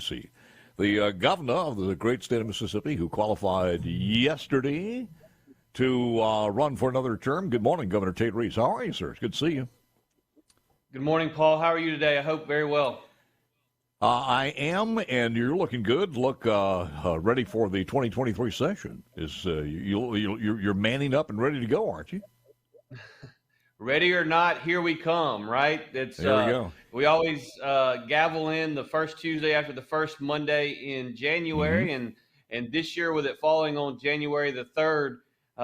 See, the governor of the great state of Mississippi, who qualified yesterday to run for another term. Good morning, Governor Tate Reeves. How are you, sir? It's good to see you. Good morning, Paul. How are you today? I hope very well. I am, and you're looking good. Look, ready for the 2023 session. You're manning up and ready to go, aren't you? Ready or not, here we come, right? There we go. We always gavel in the first Tuesday after the first Monday in January, and this year with it falling on January the 3rd,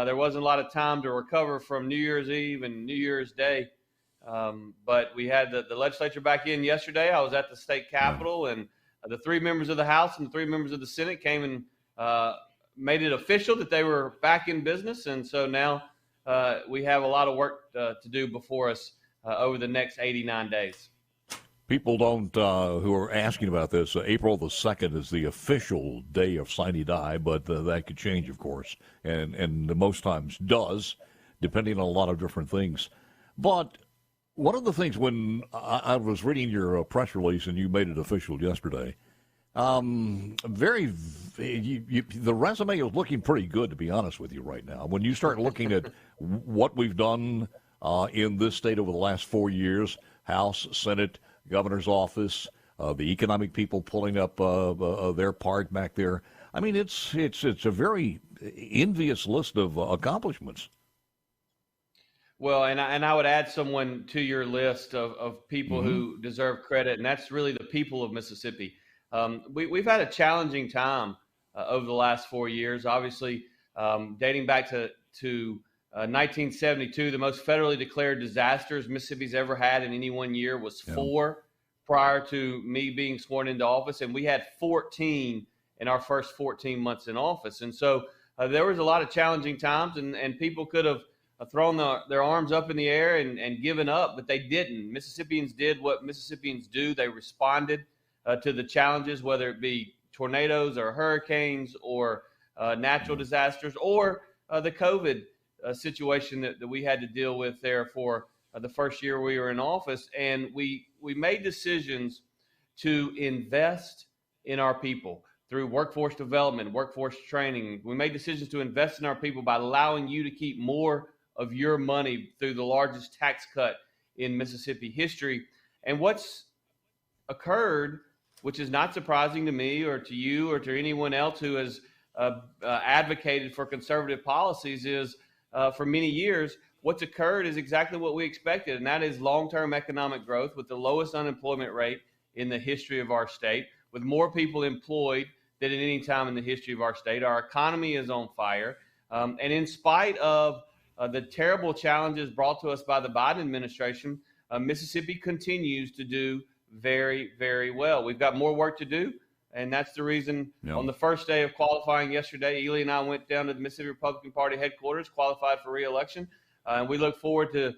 there wasn't a lot of time to recover from New Year's Eve and New Year's Day. But we had the legislature back in yesterday. I was at the state capitol, and the three members of the House and the three members of the Senate came and made it official that they were back in business. And so now we have a lot of work to do before us over the next 89 days. People who are asking about this, April the 2nd is the official day of sine die, but that could change, of course, and most times does, depending on a lot of different things. But one of the things when I was reading your press release and you made it official yesterday, the resume is looking pretty good, to be honest with you right now. When you start looking at what we've done in this state over the last 4 years, House, Senate, Governor's office, the economic people pulling up their part back there. I mean, it's a very envious list of accomplishments. Well, and I would add someone to your list of people who deserve credit, and that's really the people of Mississippi. We've had a challenging time over the last 4 years. Obviously, dating back to 1972, the most federally declared disasters Mississippi's ever had in any one year was 4 prior to me being sworn into office, and we had 14 in our first 14 months in office. And so there was a lot of challenging times, and people could have thrown their arms up in the air and given up, but they didn't. Mississippians did what Mississippians do. They responded to the challenges, whether it be tornadoes or hurricanes or natural disasters or the COVID situation that we had to deal with there for the first year we were in office. And we made decisions to invest in our people through workforce development, workforce training. We made decisions to invest in our people by allowing you to keep more of your money through the largest tax cut in Mississippi history. And what's occurred, which is not surprising to me or to you or to anyone else who has advocated for conservative policies, is for many years, what's occurred is exactly what we expected, and that is long-term economic growth with the lowest unemployment rate in the history of our state, with more people employed than at any time in the history of our state. Our economy is on fire. And in spite of the terrible challenges brought to us by the Biden administration, Mississippi continues to do very, very well. We've got more work to do, and that's the reason on the first day of qualifying yesterday, Ely and I went down to the Mississippi Republican Party headquarters, qualified for reelection. And we look forward to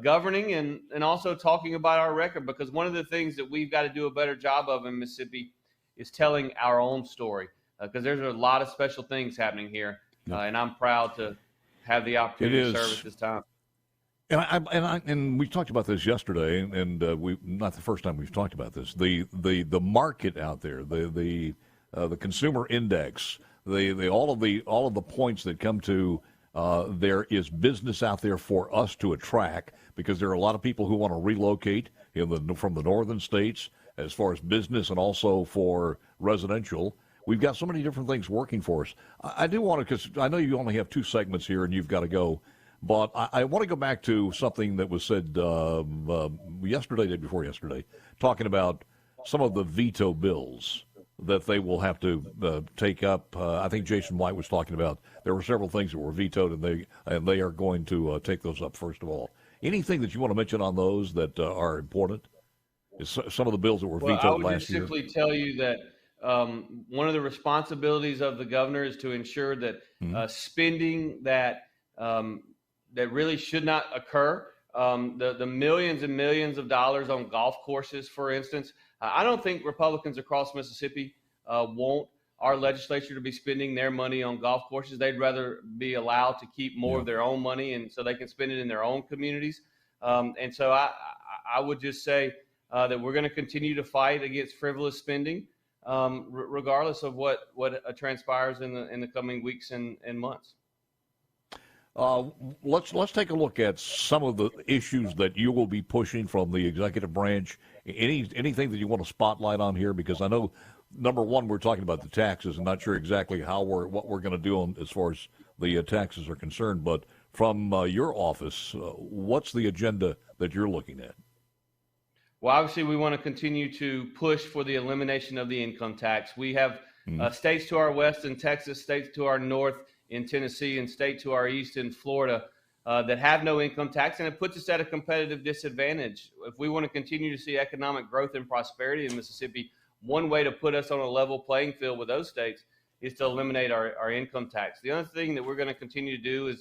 governing and also talking about our record, because one of the things that we've got to do a better job of in Mississippi is telling our own story, because there's a lot of special things happening here, and I'm proud to have the opportunity to serve at this time. And we talked about this yesterday, and we not the first time we've talked about this. The market out there, the consumer index, all of the points that come to there is business out there for us to attract, because there are a lot of people who want to relocate from the northern states as far as business and also for residential. We've got so many different things working for us. I do want to, because I know you only have 2 segments here and you've got to go, but I want to go back to something that was said day before yesterday, talking about some of the veto bills that they will have to take up. I think Jason White was talking about there were several things that were vetoed, and they are going to take those up first of all. Anything that you want to mention on those that are important? Some of the bills that were vetoed last year. I would just simply tell you that one of the responsibilities of the governor is to ensure that spending that really should not occur, the millions and millions of dollars on golf courses, for instance. I don't think Republicans across Mississippi want our legislature to be spending their money on golf courses. They'd rather be allowed to keep more of their own money, and so they can spend it in their own communities. And so I would just say that we're going to continue to fight against frivolous spending. regardless of what transpires in the coming weeks and months. Let's take a look at some of the issues that you will be pushing from the executive branch. Anything that you want to spotlight on here? Because I know, number one, we're talking about the taxes, and not sure exactly what we're going to do as far as the taxes are concerned. But from your office, what's the agenda that you're looking at? Well, obviously, we want to continue to push for the elimination of the income tax. We have states to our west in Texas, states to our north in Tennessee, and state to our east in Florida that have no income tax, and it puts us at a competitive disadvantage. If we want to continue to see economic growth and prosperity in Mississippi, one way to put us on a level playing field with those states is to eliminate our income tax. The other thing that we're going to continue to do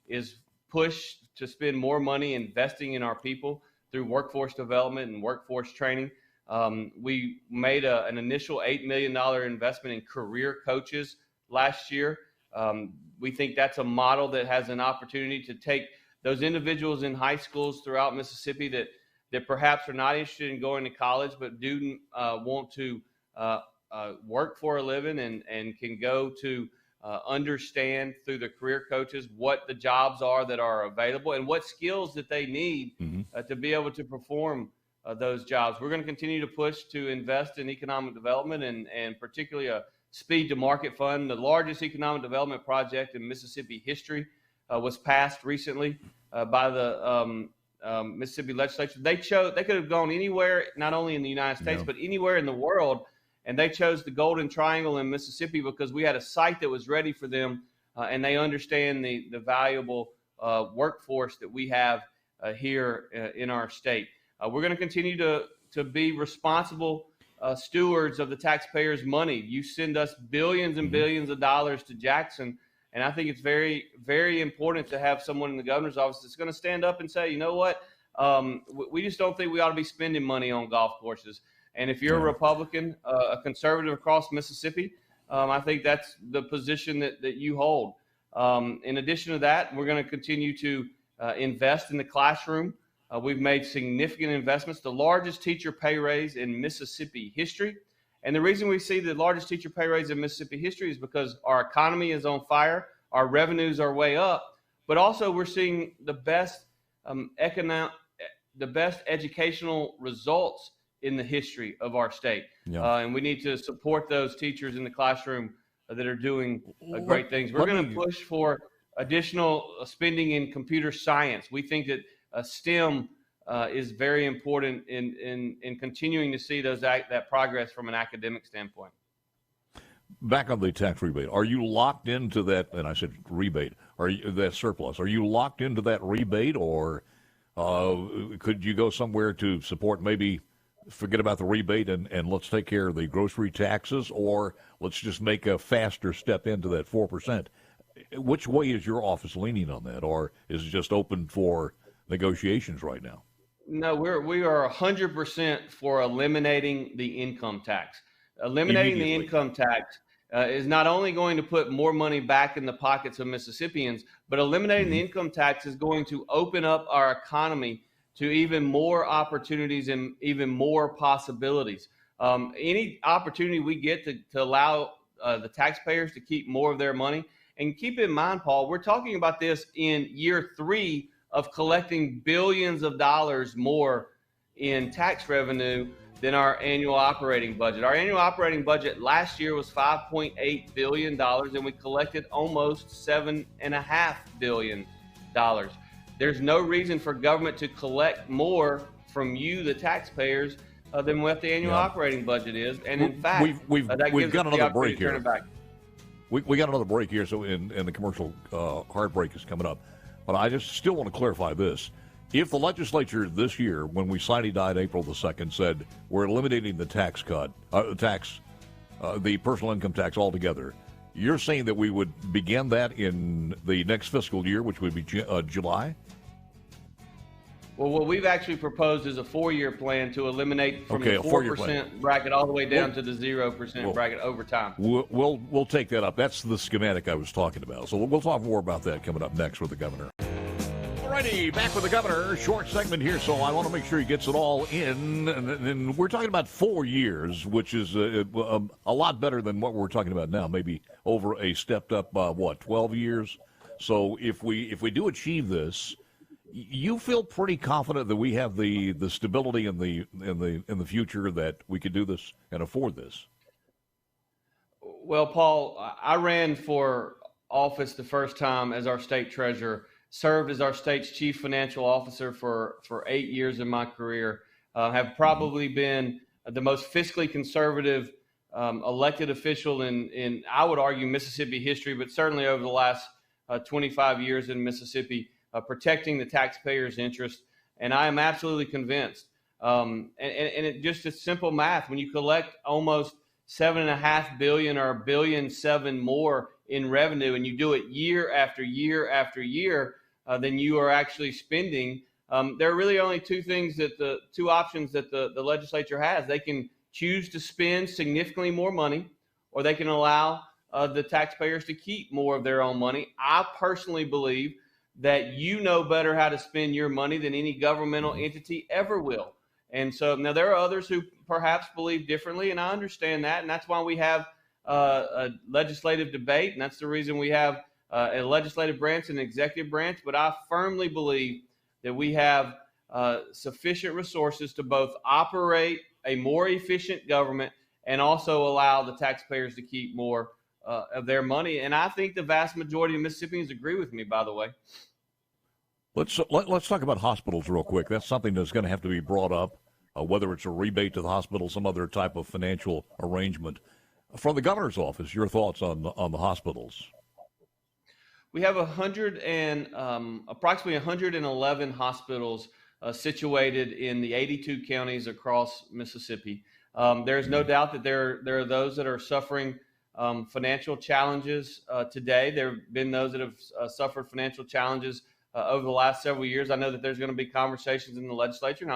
is push to spend more money investing in our people through workforce development and workforce training. We made an initial $8 million investment in career coaches last year. We think that's a model that has an opportunity to take those individuals in high schools throughout Mississippi that perhaps are not interested in going to college but do want to work for a living and can go to understand through the career coaches what the jobs are that are available and what skills that they need to be able to perform those jobs. We're going to continue to push to invest in economic development and particularly a Speed to Market Fund. The largest economic development project in Mississippi history was passed recently by the Mississippi legislature. They could have gone anywhere, not only in the United States, but anywhere in the world. And they chose the Golden Triangle in Mississippi because we had a site that was ready for them, and they understand the valuable workforce that we have here in our state. We're going to continue to be responsible stewards of the taxpayers' money. You send us billions and billions of dollars to Jackson, and I think it's very, very important to have someone in the governor's office that's going to stand up and say, you know what, we just don't think we ought to be spending money on golf courses. And if you're a Republican, a conservative across Mississippi, I think that's the position that you hold. In addition to that, we're going to continue to invest in the classroom. We've made significant investments, the largest teacher pay raise in Mississippi history. And the reason we see the largest teacher pay raise in Mississippi history is because our economy is on fire, our revenues are way up, but also we're seeing the best educational results in the history of our state. And we need to support those teachers in the classroom that are doing great things. We're going to push for additional spending in computer science. We think that STEM is very important in continuing to see that progress from an academic standpoint. Back on the tax rebate, are you locked into that? And I said rebate. That surplus? Are you locked into that rebate, or could you go somewhere to support maybe? Forget about the rebate and let's take care of the grocery taxes, or let's just make a faster step into that 4%. Which way is your office leaning on that, or is it just open for negotiations right now? No, we are 100% for eliminating the income tax. Eliminating the income tax is not only going to put more money back in the pockets of Mississippians, but eliminating the income tax is going to open up our economy to even more opportunities and even more possibilities. Any opportunity we get to allow the taxpayers to keep more of their money. And keep in mind, Paul, we're talking about this in year 3 of collecting billions of dollars more in tax revenue than our annual operating budget. Our annual operating budget last year was $5.8 billion, and we collected almost $7.5 billion. There's no reason for government to collect more from you, the taxpayers, than what the annual operating budget is. And in fact, we've got another break here. We got another break here, so in the commercial hard break is coming up. But I just still want to clarify this. If the legislature this year, when we sine-died April the 2nd, said we're eliminating the tax cut, the personal income tax altogether, you're saying that we would begin that in the next fiscal year, which would be July? Well, what we've actually proposed is a 4-year plan to eliminate from the 4% bracket all the way down to the 0% bracket over time. We'll take that up. That's the schematic I was talking about. So we'll talk more about that coming up next with the governor. All righty, back with the governor. Short segment here, so I want to make sure he gets it all in. And we're talking about 4 years, which is a lot better than what we're talking about now. Maybe over a stepped up, 12 years. So if we do achieve this, you feel pretty confident that we have the stability in the future that we could do this and afford this. Well, Paul, I ran for office the first time as our state treasurer, served as our state's chief financial officer for 8 years in my career, have probably been the most fiscally conservative elected official in, I would argue, Mississippi history, but certainly over the last 25 years in Mississippi, protecting the taxpayers' interest. And I am absolutely convinced. And it just a simple math. When you collect almost $7.5 billion or $1.7 billion more in revenue, and you do it year after year after year, then you are actually spending. There are really only two options that the legislature has. They can choose to spend significantly more money, or they can allow the taxpayers to keep more of their own money. I personally believe that you know better how to spend your money than any governmental entity ever will. And so now there are others who perhaps believe differently, and I understand that. And that's why we have a legislative debate, and that's the reason we have a legislative branch and an executive branch. But I firmly believe that we have sufficient resources to both operate a more efficient government and also allow the taxpayers to keep more of their money. And I think the vast majority of Mississippians agree with me, by the way. Let's talk about hospitals real quick. That's something that's going to have to be brought up, whether it's a rebate to the hospital, some other type of financial arrangement. From the governor's office, your thoughts on the hospitals? We have approximately 111 hospitals situated in the 82 counties across Mississippi. There is no doubt that there are those that are suffering financial challenges today. There have been those that have suffered financial challenges over the last several years. I know that there's going to be conversations in the legislature, and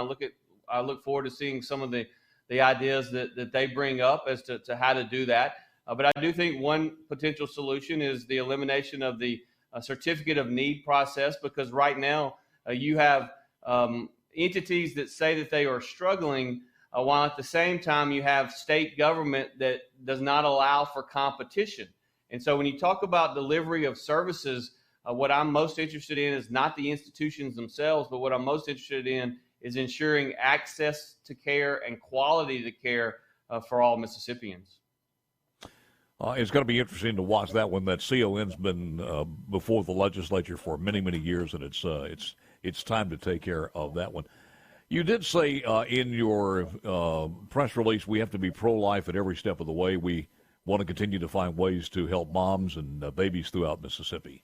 I look forward to seeing some of the ideas that they bring up as to how to do that. But I do think one potential solution is the elimination of the certificate of need process, because right now you have entities that say that they are struggling, while at the same time you have state government that does not allow for competition. And so when you talk about delivery of services, what I'm most interested in is not the institutions themselves, but what I'm most interested in is ensuring access to care and quality to care for all Mississippians. It's going to be interesting to watch that one. That CON's been before the legislature for many, many years, and it's time to take care of that one. You did say in your press release, we have to be pro-life at every step of the way. We want to continue to find ways to help moms and babies throughout Mississippi.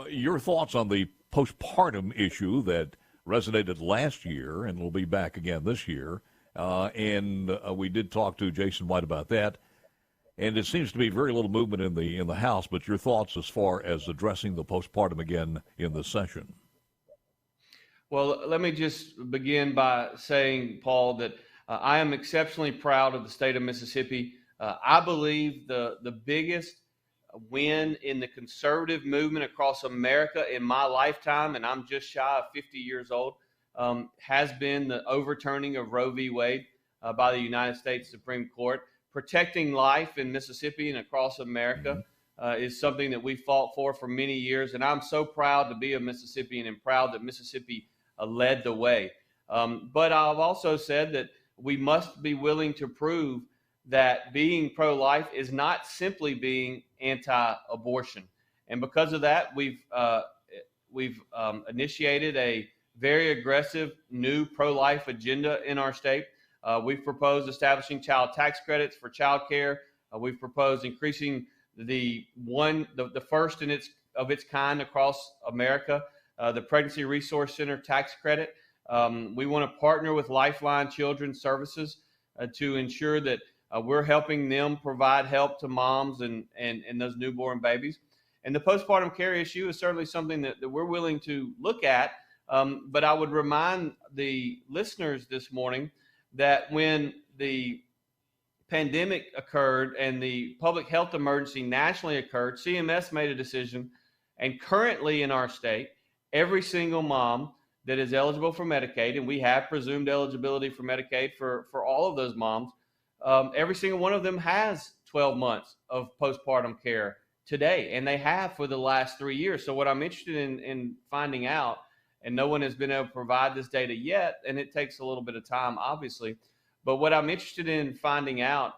Your thoughts on the postpartum issue that resonated last year and will be back again this year, and we did talk to Jason White about that. And it seems to be very little movement in the House, but your thoughts as far as addressing the postpartum again in the session? Well, let me just begin by saying, Paul, that I am exceptionally proud of the state of Mississippi. I believe the biggest win in the conservative movement across America in my lifetime, and I'm just shy of 50 years old, has been the overturning of Roe v. Wade by the United States Supreme Court. Protecting life in Mississippi and across America is something that we fought for many years, and I'm so proud to be a Mississippian and proud that Mississippi led the way. But I've also said that we must be willing to prove that being pro-life is not simply being anti-abortion. And because of that, we've initiated a very aggressive new pro-life agenda in our state. We've proposed establishing child tax credits for child care. We've proposed increasing the first of its kind across America, the Pregnancy Resource Center tax credit. We want to partner with Lifeline Children's Services to ensure that we're helping them provide help to moms and those newborn babies. And the postpartum care issue is certainly something that we're willing to look at. But I would remind the listeners this morning that when the pandemic occurred and the public health emergency nationally occurred, CMS made a decision, and currently in our state, every single mom that is eligible for Medicaid, and we have presumed eligibility for Medicaid for all of those moms, every single one of them has 12 months of postpartum care today, and they have for the last 3 years. So what I'm interested in finding out, and no one has been able to provide this data yet, and it takes a little bit of time, obviously, but what I'm interested in finding out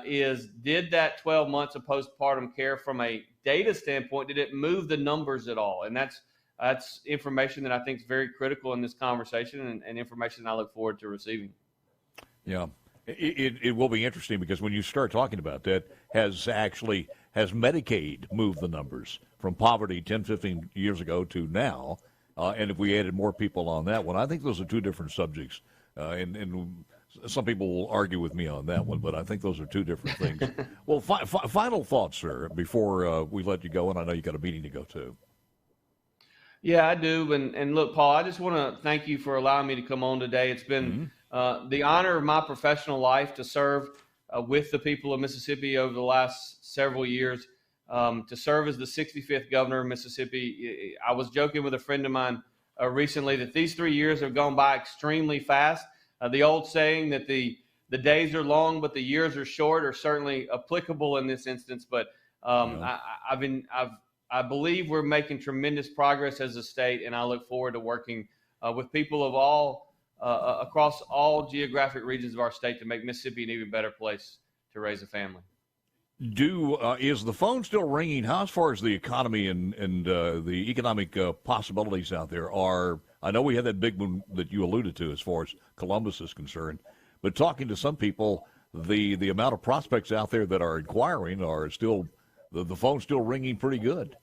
is, did that 12 months of postpartum care from a data standpoint, did it move the numbers at all? And that's information that I think is very critical in this conversation, and information I look forward to receiving. Yeah. It will be interesting, because when you start talking about that, has Medicaid moved the numbers from poverty 10, 15 years ago to now? And if we added more people on that one, I think those are two different subjects. And some people will argue with me on that one, but I think those are two different things. Well, final thoughts, sir, before we let you go, and I know you got a meeting to go to. Yeah, I do. And look, Paul, I just want to thank you for allowing me to come on today. It's been the honor of my professional life to serve with the people of Mississippi over the last several years, to serve as the 65th governor of Mississippi. I was joking with a friend of mine recently that these 3 years have gone by extremely fast. The old saying that the days are long, but the years are short, are certainly applicable in this instance. But I believe we're making tremendous progress as a state, and I look forward to working with people of all across all geographic regions of our state to make Mississippi an even better place to raise a family. Is the phone still ringing? How, as far as the economy and the economic possibilities out there are? I know we had that big one that you alluded to as far as Columbus is concerned, but talking to some people, the amount of prospects out there that are inquiring are still, the phone's still ringing pretty good.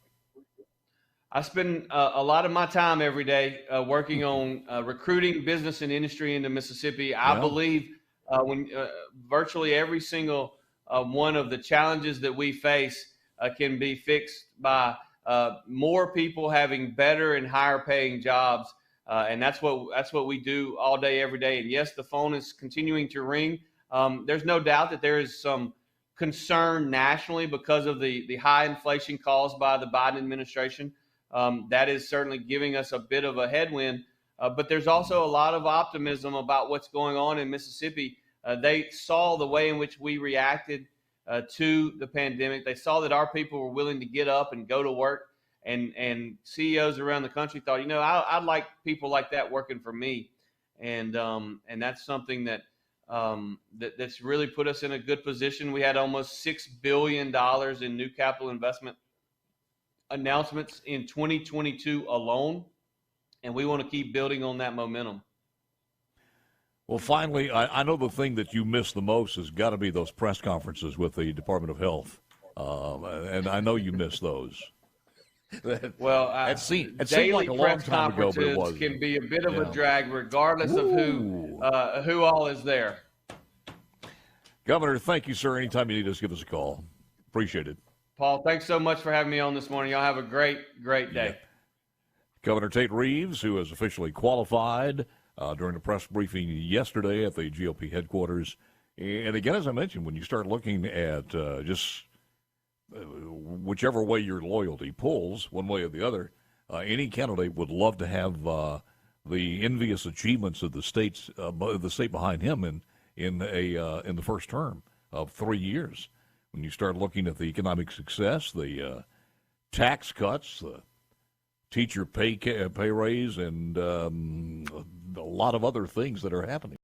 I spend a lot of my time every day working on recruiting business and industry into Mississippi. I believe when virtually every single one of the challenges that we face can be fixed by more people having better and higher paying jobs. And that's what we do all day, every day. And yes, the phone is continuing to ring. There's no doubt that there is some concern nationally because of the high inflation caused by the Biden administration. That is certainly giving us a bit of a headwind. But there's also a lot of optimism about what's going on in Mississippi. They saw the way in which we reacted to the pandemic. They saw that our people were willing to get up and go to work. And CEOs around the country thought, I'd like people like that working for me. And that's something that's really put us in a good position. We had almost $6 billion in new capital investment announcements in 2022 alone. And we want to keep building on that momentum. Well, finally, I know the thing that you miss the most has got to be those press conferences with the Department of Health. And I know you miss those. Well, it seemed daily like a long press time ago, but it conferences wasn't. can be a bit of a drag, regardless of who all is there. Governor, thank you, sir. Anytime you need us, give us a call. Appreciate it. Paul, thanks so much for having me on this morning. Y'all have a great day. Yeah. Governor Tate Reeves, who has officially qualified during a press briefing yesterday at the GOP headquarters. And again, as I mentioned, when you start looking at just whichever way your loyalty pulls, one way or the other, any candidate would love to have the envious achievements of the state behind him in the first term of 3 years. When you start looking at the economic success, the tax cuts, the teacher pay raise, and a lot of other things that are happening.